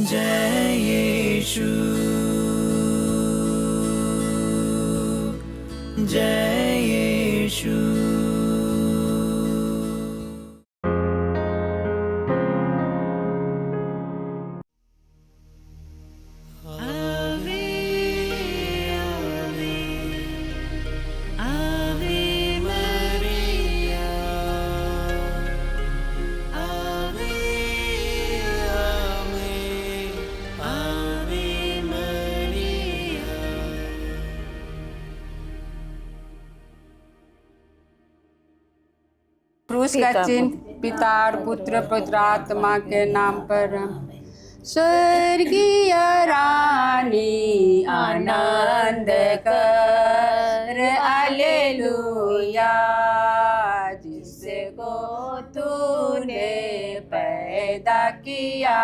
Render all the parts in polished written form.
जय यीशु, जय यीशु। क्रूस का चिन्ह पिता और पुत्र पवित्र आत्मा के नाम पर। स्वर्गीय रानी आनंद कर हालेलुया, जिसको तूने पैदा किया,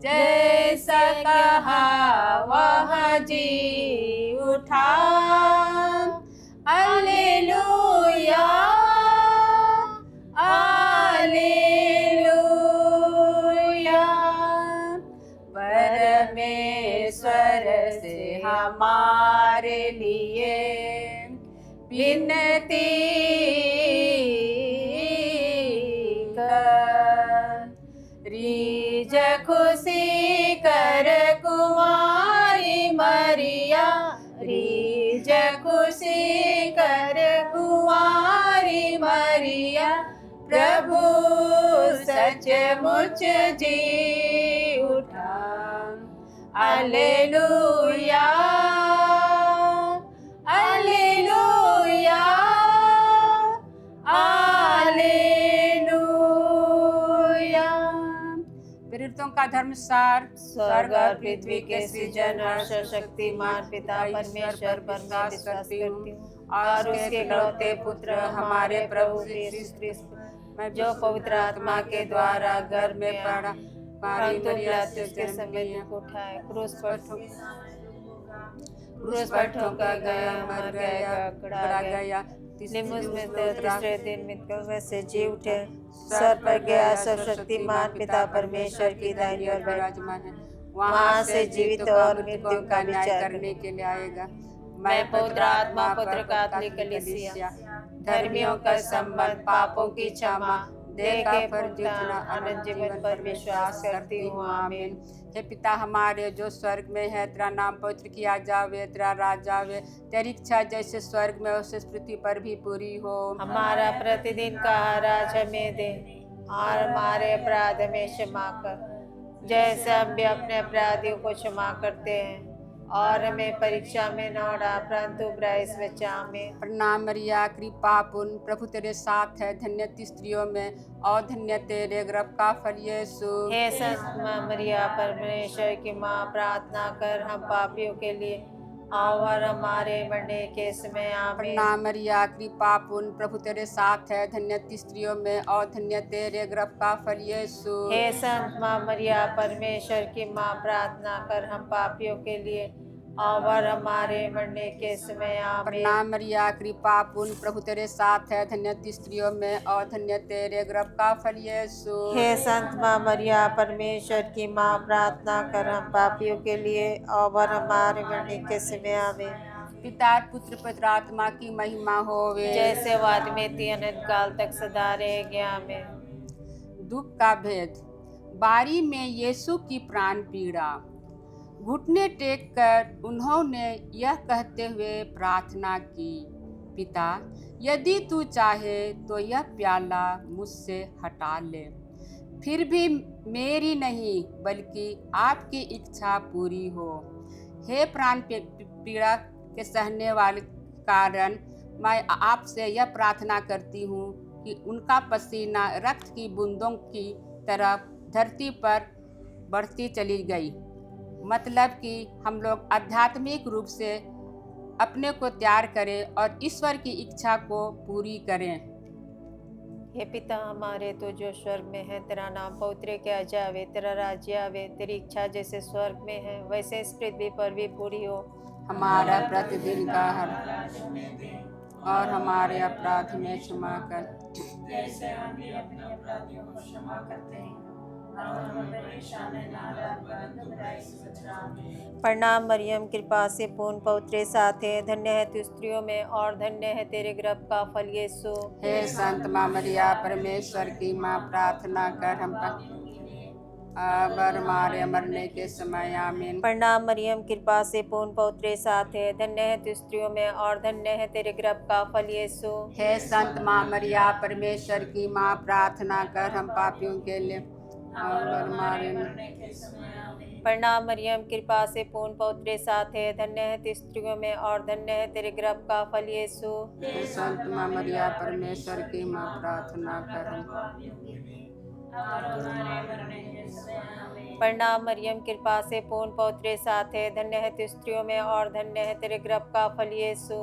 जैसा कहा वह जी उठा। हालेलुया हालेलुया, परमेश्वर से हमारे लिए विनती कर। रीज खुशी कर कुमारी मरिया, रीज खुशी कर कुमारी मरिया, प्रभु सचमुच जी उठा। Hallelujah hallelujah hallelujah. प्रेरितों का धर्मसार। स्वर्ग और पृथ्वी के सृजनहार शक्तिमान पिता परमेश्वर पर मैं विश्वास करती हूँ और उसके इकलौते पुत्र हमारे प्रभु यीशु क्रिस्त, जो पवित्र आत्मा के द्वारा गर्भ में पड़ा, परंतु पिलातुस के समय दुख उठाए, क्रूस पर ठोका गया, मर गया, गड़ा गया, तीसरे दिन मृतकों से जी उठे, स्वर्ग पर गया, सर्वशक्तिमान पिता परमेश्वर की दाहिनी ओर विराजमान है, वहाँ से जीवित और मृत्यु का न्याय करने के लिए आएगा। मैं पवित्र आत्मा, पवित्र कैथोलिक कलीसिया, धर्मियों का संबंध, पापों की क्षमा, देह के पुनरुत्थान, अनंत जीवन पर विश्वास करती हूँ। आमीन। हे पिता हमारे जो स्वर्ग में है, तेरा नाम पवित्र किया जावे, तेरा राज आवे, तेरी इच्छा जैसे स्वर्ग में वैसे पृथ्वी पर भी पूरी हो। हमारा प्रतिदिन का आहार आज हमें दे, और हमारे अपराध में क्षमा कर, जैसे हम भी अपने अपराधियों को क्षमा करते हैं, और हमें परीक्षा में न डाल, परंतु बुराई से बचा। आमीन। प्रणाम मरिया, कृपा पूर्ण, प्रभु तेरे साथ है, धन्य तू स्त्रियों में और धन्य तेरे गर्भ का फल यीशु। हे संत मरिया, परमेश्वर की माँ, प्रार्थना कर हम पापियों के लिए और हमारे मरने के समय। आमीन। प्रणाम मरिया, कृपा पूर्ण, प्रभु तेरे साथ है, धन्य तू स्त्रियों में और धन्य तेरे गर्भ का फल यीशु। हे संत मरिया, परमेश्वर की माँ, प्रार्थना कर हम पापियों के लिए और हमारे मरने के समय। आमीन। प्रणाम मरिया, कृपा पूर्ण, प्रभु तेरे साथ है, धन्य तू स्त्रियों में और धन्य तेरे गर्भ का फल यीशु। हे संत मरिया, परमेश्वर की माँ, प्रार्थना कर हम पापियों के लिए और हमारे मरने के समय। आमीन। पिता पुत्र पवित्र आत्मा की महिमा होवे, जैसे वाद में थी अनंत काल तक सदा रहेगी। आमीन। दुख का भेद। बारी में यीशु की प्राण पीड़ा। घुटने टेक कर उन्होंने यह कहते हुए प्रार्थना की, पिता यदि तू चाहे तो यह प्याला मुझसे हटा ले, फिर भी मेरी नहीं बल्कि आपकी इच्छा पूरी हो। हे प्राण पीड़ा के सहने वाले कारण, मैं आपसे यह प्रार्थना करती हूँ कि उनका पसीना रक्त की बूंदों की तरफ धरती पर बढ़ती चली गई, मतलब कि हम लोग आध्यात्मिक रूप से अपने को तैयार करें और ईश्वर की इच्छा को पूरी करें। हे पिता हमारे, तो जो स्वर्ग में है, तेरा नाम पवित्र किया जावे, तेरा राज्य आवे, तेरी इच्छा जैसे स्वर्ग में है वैसे इस पृथ्वी पर भी पूरी हो। हमारा प्रतिदिन का आहार और हमारे अपराध में क्षमा कर, जैसे हम भी अपने अपराधियों को क्षमा करते हैं, और हमें प्रणाम मरियम, कृपा से पूर्ण पवित्र साथ है, धन्य है तू स्त्रियों में और धन्य है तेरे गर्भ का फल यीशु। हे संत माँ मरिया, परमेश्वर की माँ, प्रार्थना कर हम पर अब और हमारे मरने के समय, आमीन। प्रणाम मरियम, कृपा से पूर्ण पवित्र साथ है, धन्य है तू स्त्रियों में और धन्य है तेरे गर्भ का फल यीशु। हे संत माँ मरिया, परमेश्वर की माँ, प्रार्थना कर हम पापियों के लिए और हमारे मरने के समय, आमीन। प्रणाम मरियम, कृपा से पूर्ण पवित्र साथ है, धन्य है तू स्त्रियों में और धन्य है तेरे गर्भ का फल यीशु। हे संत माँ मरिया, परमेश्वर की माँ, प्रार्थना कर हम प्रणाम मरियम, कृपा से पूर्ण पवित्र साथ है, धन्य है तू स्त्रियों में और धन्य है तेरे गर्भ का फल यीशु।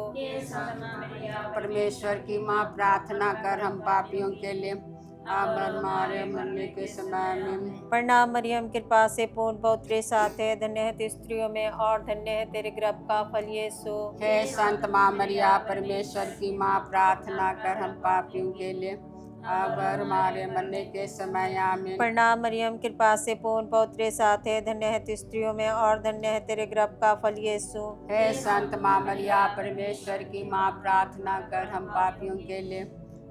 परमेश्वर की माँ, प्रार्थना कर हम पापियों के लिए अब और हमारे मरने के समय, आमीन। प्रणाम मरियम, कृपा से पूर्ण पवित्र साथ है, धन्य है तू स्त्रियों में और धन्य है तेरे गर्भ का फल यीशु। हे संत माँ मरिया, परमेश्वर की माँ, प्रार्थना कर हम पापियों के लिए अब और हमारे मरने के समय, आमीन। प्रणाम मरियम, कृपा से पूर्ण पवित्र साथ है, धन्य है तू स्त्रियों में और धन्य है तेरे गर्भ का फल यीशु। हे संत माँ मरिया, परमेश्वर की माँ, प्रार्थना कर हम पापियों के लिए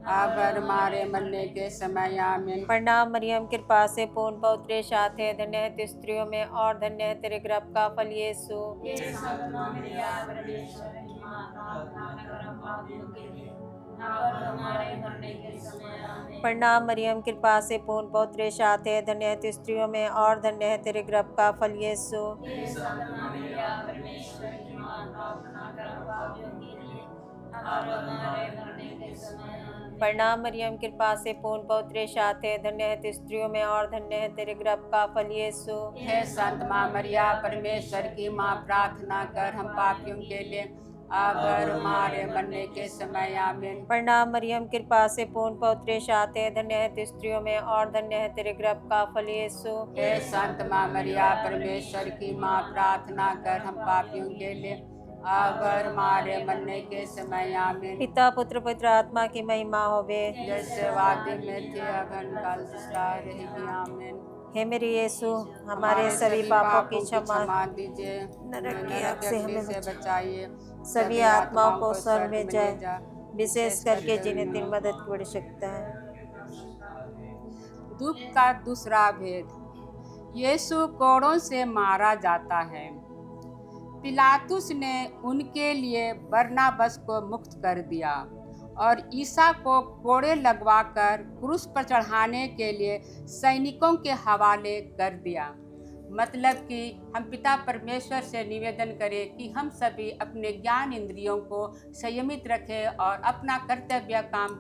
अब और हमारे मरने के समय, आमीन। प्रणाम मरियम, कृपा से पूर्ण पवित्र साथ है, धन्य है तू स्त्रियों में और धन्य है तेरे गर्भ का फल यीशु। प्रणाम मरियम, कृपा से पूर्ण पवित्र साथ है, धन्य है तू स्त्रियों में और धन्य है तेरे गर्भ का फल यीशु। प्रणाम मरियम, कृपा से पूर्ण पवित्र साथ है, धन्य है तू स्त्रियों में और धन्य है तेरे गर्भ का फल यीशु। हे संत माँ मरिया, परमेश्वर की माँ, प्रार्थना कर हम पापियों के लिए अब और हमारे मरने के समय, आमीन। प्रणाम मरियम, कृपा से पूर्ण पवित्र साथ है, धन्य है तू स्त्रियों में और धन्य है तेरे गर्भ का फल यीशु। हे संत माँ मरिया, परमेश्वर की माँ, प्रार्थना कर हम पापियों के लिए अब और हमारे मरने के समय, आमीन। पिता पुत्र पवित्र आत्मा की महिमा होवे, जैसे वादे में थे अब काल सदा रहेगी, आमीन। हे मेरे यीशु, हमारे सभी पापों की क्षमा दीजिए, नरक की आग से हमें बचाइए, सभी आत्माओं को स्वर्ग में जाए, विशेष करके जिन्हें तेरी मदद की बड़ी आवश्यकता है। दुख का दूसरा भेद। यीशु कोड़ों से मारा जाता है। पिलातुस ने उनके लिए बरनबास को मुक्त कर दिया और ईसा को कोड़े लगवाकर क्रूस पर चढ़ाने के लिए सैनिकों के हवाले कर दिया। मतलब कि हम पिता परमेश्वर से निवेदन करें कि हम सभी अपने ज्ञान इंद्रियों को संयमित रखें और अपना कर्तव्य काम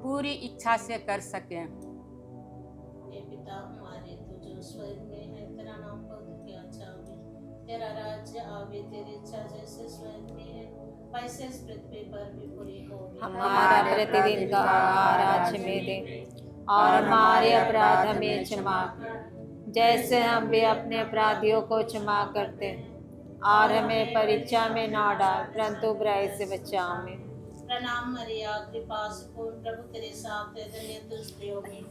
पूरी इच्छा से कर सकें। हे पिता हमारे, तू जो स्वर्ग में है, तेरा नाम पवित्र किया जावे, तेरा राज्य आवे, तेरी इच्छा जैसे स्वर्ग में है वैसे इस पृथ्वी पर भी पूरी होवे। हमारा प्रतिदिन का आहार आज हमें दे और हमारे अपराध हमें क्षमा कर, जैसे हम भी अपने अपराधियों को क्षमा करते हैं, और हमें परीक्षा में ना डाल परंतु बुराई से बचा हमें। प्रणाम मरिया, कृपा से पूर्ण, प्रभु तेरे साथ है, धन्य तू स्त्रियों में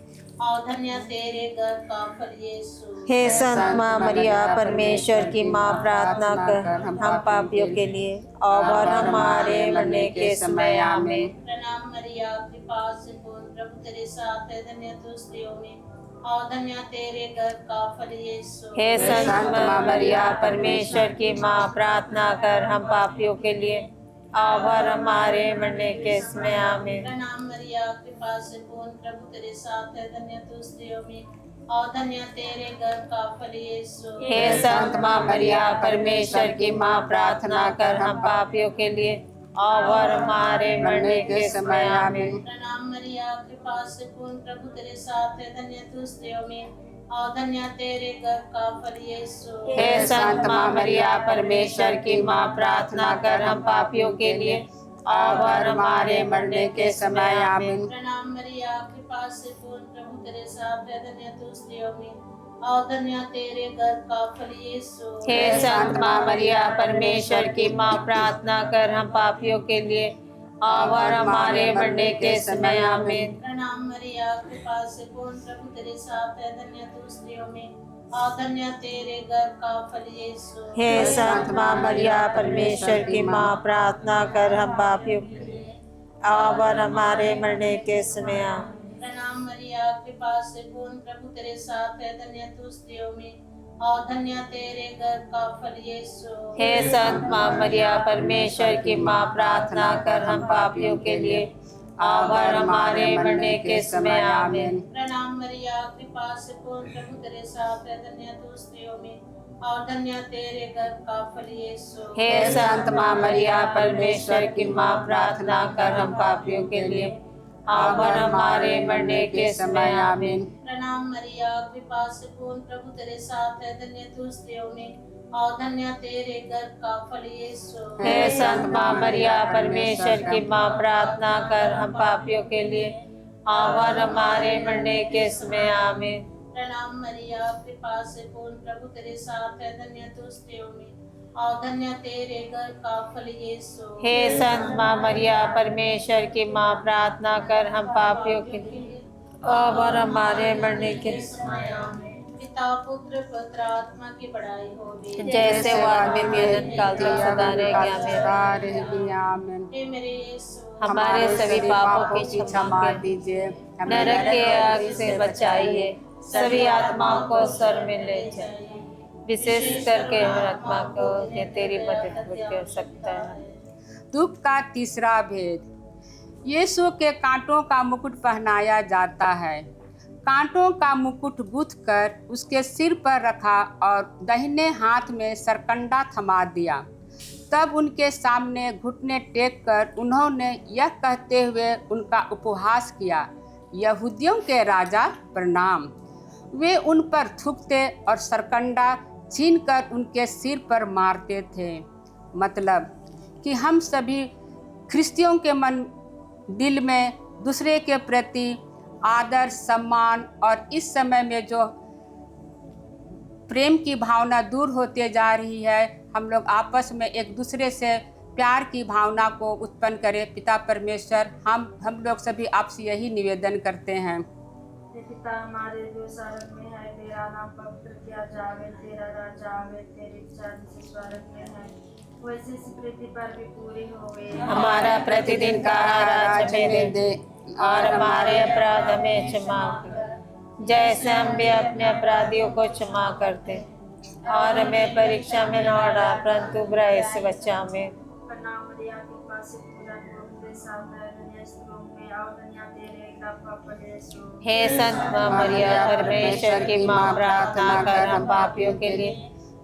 और धन्य तेरे गर्भ का फल यीशु। हे संत माँ मरिया, परमेश्वर की माँ, प्रार्थना कर हम पापियों के लिए और हमारे मरने के समय, आमीन। प्रणाम मरिया, कृपा से पूर्ण, प्रभु तेरे साथ है, धन्य तू स्त्रियों में और धन्य तेरे गर्भ का फल यीशु। हे संत माँ मरिया, परमेश्वर की माँ, प्रार्थना कर हम पापियों के लिए और हमारे मरने के समय, आमीन। प्रणाम मरिया, कृपा से पूर्ण, प्रभु तेरे साथ है, धन्य तू स्त्रियों में और धन्य तेरे गर्भ का फल यीशु। हे संत माँ मरिया, परमेश्वर की माँ, प्रार्थना कर हम पापियों के लिए और हमारे मरने के समय, आमीन। प्रणाम मरिया, कृपा से पूर्ण, प्रभु तेरे साथ है, धन्य तू स्त्रियों में और धन्य तेरे गर्भ का फल यीशु। हे संत माँ मरिया, परमेश्वर की माँ, प्रार्थना कर हम पापियों के लिए और हमारे मरने के समय, आमीन। प्रणाम मरिया, कृपा से पूर्ण, प्रभु तेरे साथ है, धन्य तू स्त्रियों में और धन्य तेरे गर्भ का फल यीशु। हे संत माँ मरिया, परमेश्वर की माँ, प्रार्थना कर हम पापियों के लिए और हमारे मरने के समय आमीन। प्रणाम मरिया, कृपा से पूर्ण, प्रभु तेरे साथ है, धन्य तू स्त्रियों में और धन्य तेरे गर्भ का फल यीशु। हे संत माँ मरिया, परमेश्वर की माँ, प्रार्थना कर हम पापियों और हमारे मरने के समय आमीन। प्रणाम मरिया, कृपा से पूर्ण, प्रभु तेरे साथ है, धन्य तू स्त्रियों में और धन्य तेरे गर्भ का फल यीशु। हे संत माँ मरिया, परमेश्वर की माँ, प्रार्थना कर हम पापियों के लिए और हमारे मरने के समय आमीन। प्रणाम मरिया, कृपा से पूर्ण, प्रभु तेरे साथ है, धन्य तू स्त्रियों में और धन्य तेरे गर्भ का फल यीशु। हे संत माँ मरिया, परमेश्वर की माँ, प्रार्थना कर हम पापियों के लिए और हमारे मरने के समय आमीन। प्रणाम मरिया, कृपा से पूर्ण, प्रभु तेरे साथ है, धन्य तू स्त्रियों में और धन्य तेरे गर्भ का फल यीशु। हे संत माँ मरिया, परमेश्वर की माँ, प्रार्थना कर हम पापियों के लिए और हमारे मरने के समय आमीन। प्रणाम मरिया, कृपा से पूर्ण, प्रभु तेरे साथ है, धन्य तू स्त्रियों में और धन्य तेरे गर्भ का फल यीशु। हे संत माँ मरिया, परमेश्वर की माँ, प्रार्थना कर हम पापियों के लिए और हमारे मरने के समय आमीन। पिता पुत्र पवित्र आत्मा की बड़ाई होगी, जैसे वो आदमी मेहनत काल तक सदा रहेगी। आमीन। हे मेरे यीशु, हमारे सभी पापों की क्षमा दीजिए, नरक के आग से बचाइए, सभी आत्माओं को स्वर्ग में ले जाइए, विशेष करके आत्मा को जो तेरी मदद कर सकता है। दुख का तीसरा भेद। यीशु के कांटों का मुकुट पहनाया जाता है। कांटों का मुकुट गूंथकर उसके सिर पर रखा और दाहिने हाथ में सरकंडा थमा दिया। तब उनके सामने घुटने टेक कर उन्होंने यह कहते हुए उनका उपहास किया, यहूदियों के राजा प्रणाम। वे उन पर थूकते और सरकंडा छीनकर उनके सिर पर मारते थे। मतलब कि हम सभी ख्रिस्तियों के मन दिल में दूसरे के प्रति आदर, सम्मान और इस समय में जो प्रेम की भावना दूर होते जा रही है, हम लोग आपस में एक दूसरे से प्यार की भावना को उत्पन्न करें। पिता परमेश्वर, हम लोग सभी आपसे यही निवेदन करते हैं। पिता हमारे जो स्वर्ग में है, तेरा नाम पवित्र किया जावे, तेरा राज्य आवे, तेरी इच्छा जैसे स्वर्ग में है वैसे इस पृथ्वी पर भी पूरी होवे। हमारा प्रतिदिन का आहार आज हमें दे और हमारे अपराध हमें क्षमा कर, जैसे हम भी अपने अपराधियों को क्षमा करते, और हमें परीक्षा में न डाल परंतु बुराई से बचा हमें। प्रणाम मरिया, कृपा से पूरा तेरे साथ है, धन्य स्त्रियों में और धन्य तेरे गर्भ का फल यीशु। हे संत माँ मरिया, परमेश्वर की माँ, प्रार्थना कर हम पापियों के लिए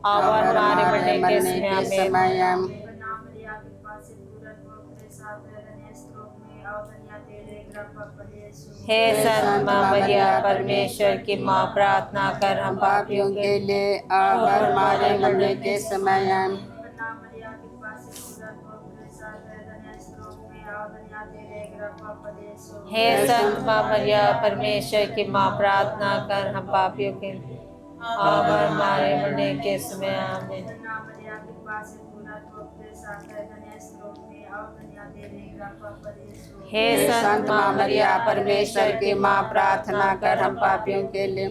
और हमारे मरने के समय आमीन। प्रणाम मरिया, कृपा से पूरा तेरे साथ है, धन्य स्त्रियों में और धन्य तेरे गर्भ का फल यीशु। हे संत माँ मरिया, परमेश्वर की माँ, प्रार्थना कर हम पापियों के लिए और हमारे मरने के समय आमीन। प्रणाम मरिया, कृपा से पूरा तेरे साथ है, धन्य स्त्रियों में और धन्य तेरे गर्भ का फल यीशु। हे संत माँ मरिया, परमेश्वर की माँ, प्रार्थना कर हम पापियों के लिए और हमारे मरने के समय आमीन। प्रणाम मरिया, कृपा से पूरा तेरे साथ है, धन्य स्त्रियों में और धन्य तेरे गर्भ का फल यीशु। हे संत माँ मरिया, परमेश्वर की माँ, प्रार्थना कर हम पापियों के लिए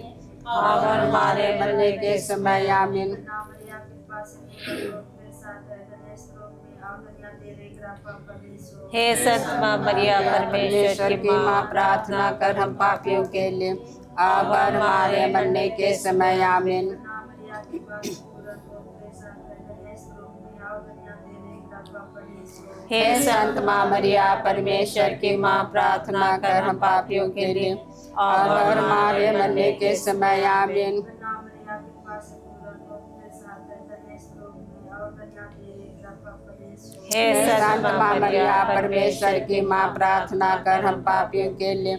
और हमारे मरने के समय आमीन। प्रणाम मरिया, कृपा से पूरा तेरे साथ है, धन्य स्त्रियों में और धन्य तेरे गर्भ का फल यीशु। हे संत माँ मरिया, परमेश्वर की माँ, प्रार्थना कर हम पापियों के लिए और हमारे मरने के समय आमीन। प्रणाम मरिया, कृपा से पूरा तेरे साथ है, धन्य स्त्रियों में और धन्य तेरे गर्भ का फल यीशु। हे संत माँ मरिया, परमेश्वर की माँ, प्रार्थना कर हम पापियों के लिए और हमारे मरने के समय आमीन। प्रणाम मरिया, कृपा से पूरा तेरे साथ है, धन्य स्त्रियों में और धन्य तेरे गर्भ का फल यीशु। हे संत माँ मरिया, परमेश्वर की माँ, प्रार्थना कर हम पापियों के लिए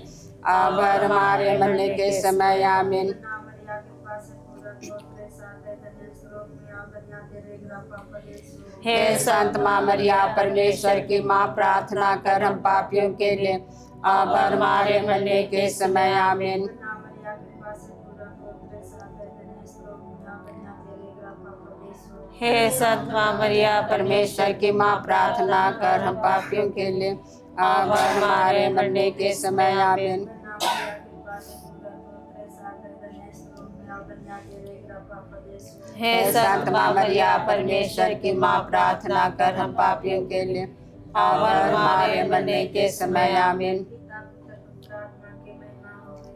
और हमारे मरने के समय आमीन। प्रणाम मरिया, कृपा से पूरा तेरे साथ है, धन्य स्त्रियों में और धन्य तेरे गर्भ का फल यीशु। हे संत माँ मरिया, परमेश्वर की माँ, प्रार्थना कर हम पापियों के लिए और हमारे मरने के समय आमीन। प्रणाम मरिया, कृपा से पूरा तेरे साथ है, धन्य स्त्रियों में और धन्य तेरे गर्भ का फल यीशु। हे संत माँ मरिया, परमेश्वर की माँ, प्रार्थना कर हम पापियों के लिए अब हमारे मरने के समय आमीन। हे संत माँ मरिया परमेश्वर की माँ, प्रार्थना कर हम पापियों के लिए और हमारे मरने के समय आमीन।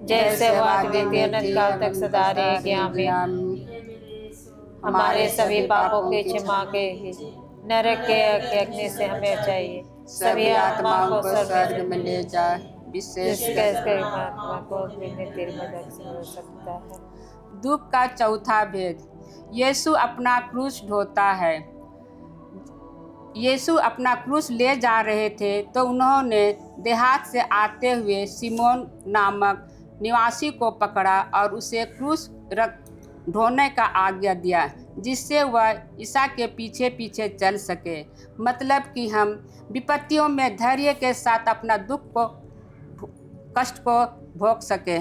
जैसे वादी अनंत काल तक सदा रहेगी आमीन। हमारे सभी पापों की क्षमा के नरक के अग्नि से हमें चाहिए, सभी आत्माओं को स्वर्ग में ले जा, विशेष आत्मा को तेरी मदद से हो सकता है। दुख का चौथा भेद। यीशु अपना क्रूस ढोता है। यीशु अपना क्रूस ले जा रहे थे तो उन्होंने देहात से आते हुए सिमोन नामक निवासी को पकड़ा और उसे क्रूस ढोने का आज्ञा दिया, जिससे वह ईसा के पीछे पीछे चल सके। मतलब कि हम विपत्तियों में धैर्य के साथ अपना दुख को कष्ट को भोग सके।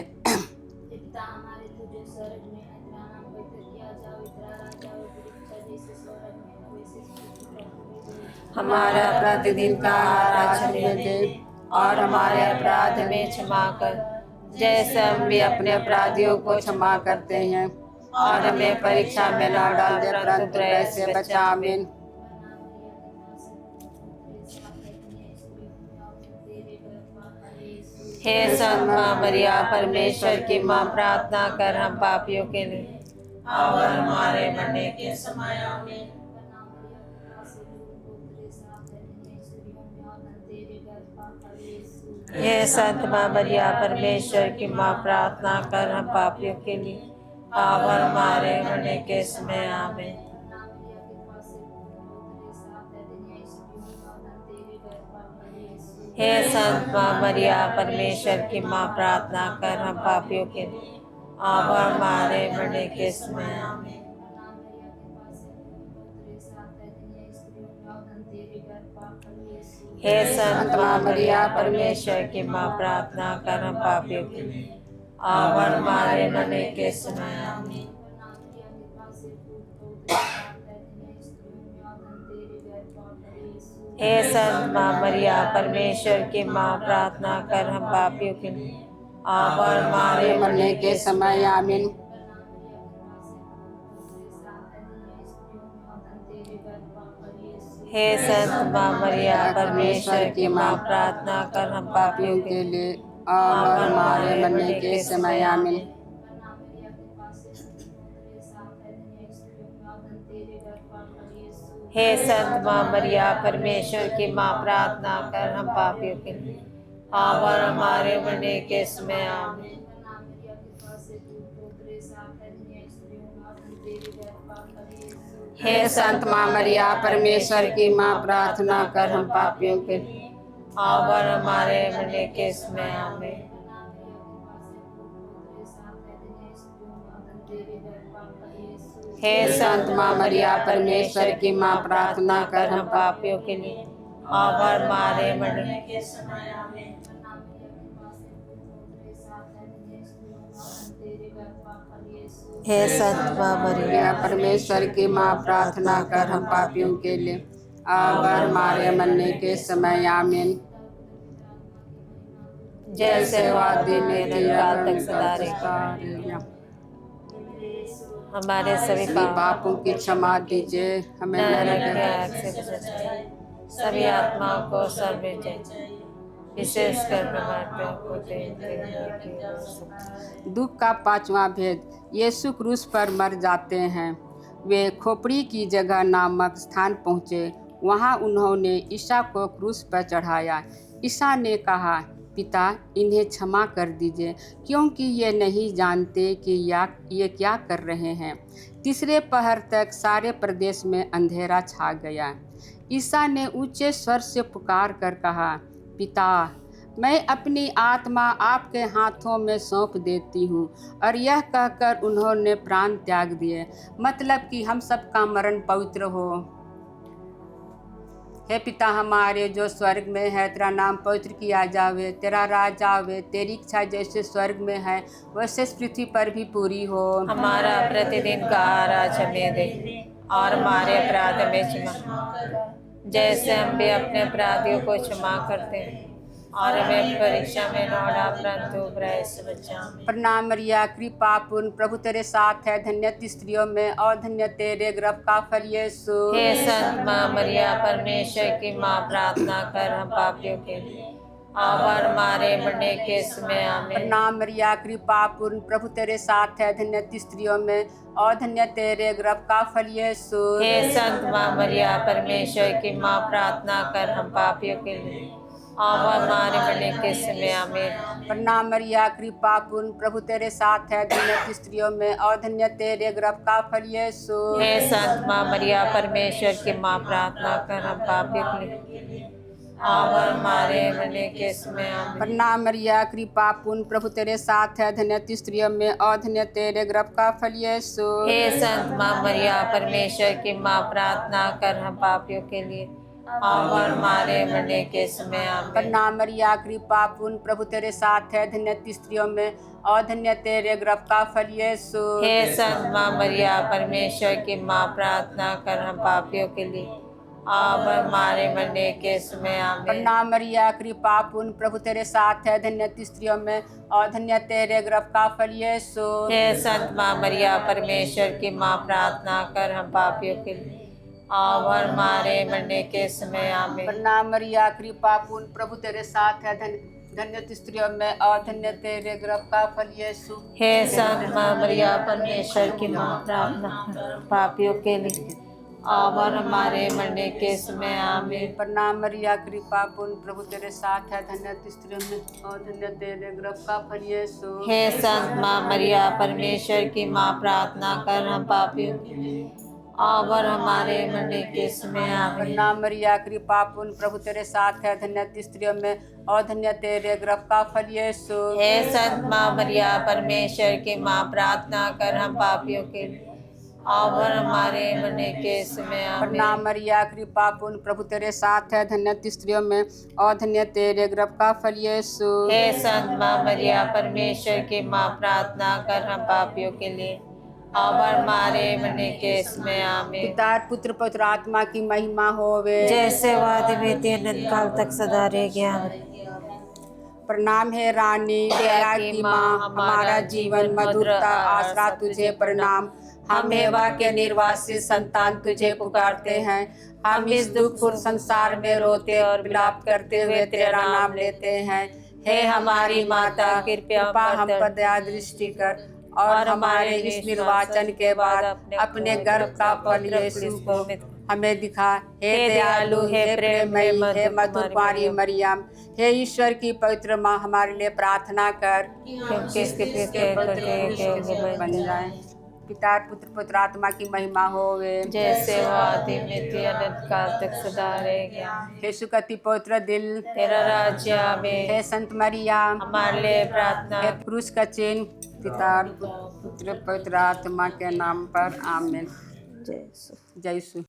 हमारा प्रतिदिन का आहार आज हमें दे और हमारे अपराध में क्षमा कर, जैसे हम भी अपने अपराधियों को क्षमा करते हैं, और हमें परीक्षा में न डाल दे परंतु बुराई से बचा। आमीन। हे संत माँ मरिया परमेश्वर की माँ, प्रार्थना कर हम पापियों के लिए और हमारे मरने के समय आमीन। हे संत माँ मरिया परमेश्वर की माँ, प्रार्थना कर हम पापियों के लिए और हमारे मरने के समय आमीन। हे संत माँ मरिया परमेश्वर की माँ, प्रार्थना कर हम पापियों के लिए और हमारे मरने के समय आमीन। हे संत माँ मरिया परमेश्वर की माँ, प्रार्थना कर हम पापियों के लिए और हमारे मरने के समय आमीन। हे संत माँ मरिया परमेश्वर की माँ, प्रार्थना कर हम पापियों के लिए और हमारे मरने के समय आमीन। हे संत माँ मरिया परमेश्वर की माँ, प्रार्थना कर हम पापियों के लिए और हमारे मरने के समय आमीन। हे संत माँ मरिया परमेश्वर की माँ, प्रार्थना कर हम पापियों के लिए और हमारे मरने के समय आमीन। हे संत माँ मरिया परमेश्वर की माँ, प्रार्थना कर हम पापियों के लिए और हमारे मरने के समय आमीन। हे संत माँ मरिया परमेश्वर की माँ, प्रार्थना कर हम पापियों के लिए और हमारे मरने के समय आमीन। हे संत माँ मरिया परमेश्वर की माँ, प्रार्थना कर हम पापियों के लिए और हमारे मरने के समय आमीन। जैसे वादी में काल तक सदा रहेगा। हमारे सभी पापों की क्षमा दीजिए, हमें नरक के आग से बचाइए, सभी आत्माओं को स्वर्ग में भेजिए, विशेषकर बीमारियों को देखते। दुख का पांचवा भेद। यीशु क्रूस पर मर जाते हैं। वे खोपड़ी की जगह नामक स्थान पहुँचे। वहाँ उन्होंने ईसा को क्रूस पर चढ़ाया। ईसा ने कहा, पिता, इन्हें क्षमा कर दीजिए, क्योंकि ये नहीं जानते कि ये क्या कर रहे हैं। तीसरे पहर तक सारे प्रदेश में अंधेरा छा गया। ईसा ने ऊंचे स्वर से पुकार कर कहा, पिता, मैं अपनी आत्मा आपके हाथों में सौंप देती हूँ। और यह कहकर उन्होंने प्राण त्याग दिए। मतलब कि हम सबका मरण पवित्र हो। हे पिता हमारे जो स्वर्ग में है, तेरा नाम पवित्र किया जावे, तेरा राज आवे, तेरी इच्छा जैसे स्वर्ग में है वैसे पृथ्वी पर भी पूरी हो। हमारा प्रतिदिन का आहार आज हमें दे और हमारे अपराध में क्षमा, जैसे हम भी अपने अपराधियों को क्षमा करते हैं, और हमें परीक्षा में न डाल परंतु बुराई से बचाओ। प्रणाम मरिया, कृपा पूर्ण, प्रभु तेरे साथ है, धन्य तू स्त्रियों में और धन्य तेरे गर्भ का फल यीशु। हे संत माँ मरिया, परमेश्वर की माँ, प्रार्थना कर हम पापियों के लिए और हमारे मरने के समय आमीन। प्रणाम मरिया, कृपा पूर्ण, प्रभु तेरे साथ है, धन्य तू स्त्रियों में और धन्य तेरे गर्भ का फल यीशु। हे संत माँ मरिया, परमेश्वर की माँ, प्रार्थना कर हम पापियों के लिए और हमारे मरने के समय आमीन। प्रणाम मरिया, कृपा पूर्ण, प्रभु तेरे साथ है, धन्य तू स्त्रियों में और धन्य तेरे गर्भ का फल यीशु। हे संत माँ मरिया, परमेश्वर की माँ, प्रार्थना कर हम पापियों के लिए और हमारे मरने के समय आमीन। प्रणाम मरिया, कृपा पूर्ण, प्रभु तेरे साथ है, धन्य तू स्त्रियों में और धन्य तेरे गर्भ का फल यीशु। हे संत माँ मरिया, परमेश्वर की माँ, प्रार्थना कर हम पापियों के लिए और हमारे मरने के समय आमीन। प्रणाम मरिया, कृपा पूर्ण, प्रभु तेरे साथ है, धन्य तू स्त्रियों में और धन्य तेरे गर्भ का फल यीशु। हे संत माँ मरिया, परमेश्वर की माँ, प्रार्थना कर हम पापियों के लिए और हमारे मरने के समय आमीन। प्रणाम मरिया, कृपा पूर्ण, प्रभु तेरे साथ है, धन्य तू स्त्रियों में और धन्य तेरे गर्भ का फल यीशु। हे संत माँ मरिया, परमेश्वर की माँ, प्रार्थना कर हम पापियों के लिए और हमारे मरने के समय आमीन। प्रणाम मरिया, कृपा पूर्ण, प्रभु तेरे साथ है, धन्य तू स्त्रियों में और धन्य तेरे गर्भ का फल यीशु। हे संत माँ मरिया, परमेश्वर की माँ, प्रार्थना कर पापियों के लिए और हमारे मरने के समय आमीन। प्रणाम मरिया, कृपा पूर्ण, प्रभु तेरे साथ है, धन्य तू स्त्रियों में और धन्य तेरे गर्भ का फल यीशु। हे संत माँ मरिया, परमेश्वर की माँ, प्रार्थना कर हम पापियों के लिए और हमारे मरने के समय आमीन। प्रणाम मरिया, कृपा पूर्ण, प्रभु तेरे साथ है, धन्य तू स्त्रियों में और धन्य तेरे गर्भ का फल यीशु। हे संत माँ मरिया, परमेश्वर की माँ, प्रार्थना कर हम पापियों के लिए और हमारे मरने के समय आमीन। प्रणाम मरिया, कृपा पूर्ण, प्रभु तेरे साथ है, धन्य तू स्त्रियों में और धन्य तेरे गर्भ का फल यीशु। हे संत माँ मरिया, परमेश्वर की माँ, प्रार्थना कर हम पापियों के लिए और हमारे मरने के समय आमीन। पिता पुत्र पवित्र आत्मा की महिमा होवे, जैसे वादे में थे अनंत काल तक सदा रह गया। प्रणाम है रानी दया की माँ, हमारा जीवन मधुरता आसरा तुझे प्रणाम। हम हेवा के निर्वासित संतान तुझे पुकारते हैं, हम इस दुखपूर्ण संसार में रोते और विलाप करते हुए तेरा नाम लेते हैं। हे हमारी माता, कृपया हम पर दया दृष्टि कर और हमारे इस निर्वाचन के बाद अपने गर्भ का फल यीशु को हमें दिखा। हे दयालु, हे प्रेममयी, हे मधुर कुमारी मरियम, हे ईश्वर की पवित्र माँ, हमारे लिए प्रार्थना कर क्योंकि इसके पवित्र बन जाए। पिता पुत्र पवित्र आत्मा की महिमा होवे, जैसे वो आदि में थी अनंत काल तक सदा रह गया। हे सुकति पवित्र दिल, तेरा राज्य आवे, हे संत मरिया, हमारे लिए प्रार्थना। हे क्रूस का चिन्ह, पिता पुत्र पवित्र आत्मा के नाम पर आमीन। जय यीशु। जय यीशु।